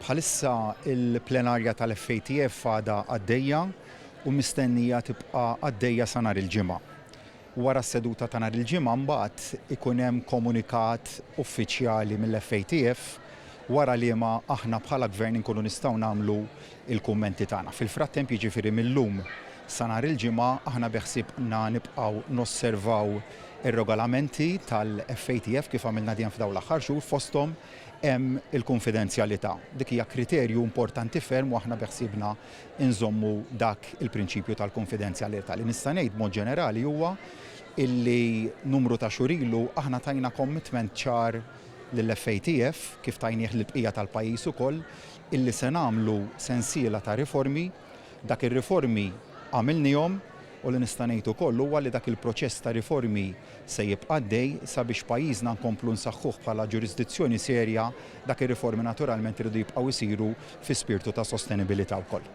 Bħalissa il-plenarja tal-FATF għadha għaddejja u mistennija tibqa' għaddejja sa nhar il-ġimgħa. Wara s-seduta ta' nhar il-ġimgħa mbagħad ikun hemm komunikat uffiċjali mill-FATF wara li ma aħna bħala gvern inkunu nistgħu nagħmlu il-kummenti tagħna. Fil-frattemp jiġifieri millum sa nhar il-ġimgħa aħna beħsiebna nibqgħu nosservaw ir-regolamenti tal-FATF kif għamilna dejjem f'dawn l-aħħar xhur fosthom hemm il-konfidenzjalità. Dik hija kriterju importanti ferm u aħna beħsiebna inżommu dak il-prinċipju tal-konfidenzjalità. Li nista' ngħid mod ġenerali huwa illi numru ta' xhur ilu aħna tajna commitment ċar lill-FATF kif tajnieh lill-bqija tal-pajjiż ukoll illi se nagħmlu sensiela ta' riformi, dak ir-riformi għamilnihom u li nista' ngħid ukoll huwa li dak il-proċess ta' riformi se jibqa' għaddej sabiex pajjiżna nkomplu nsaħħuh bħala ġurisdizzjoni serja dak ir-riformi naturalment iridu jibqgħu jsiru fi spirtu ta' sostenibilità wkoll.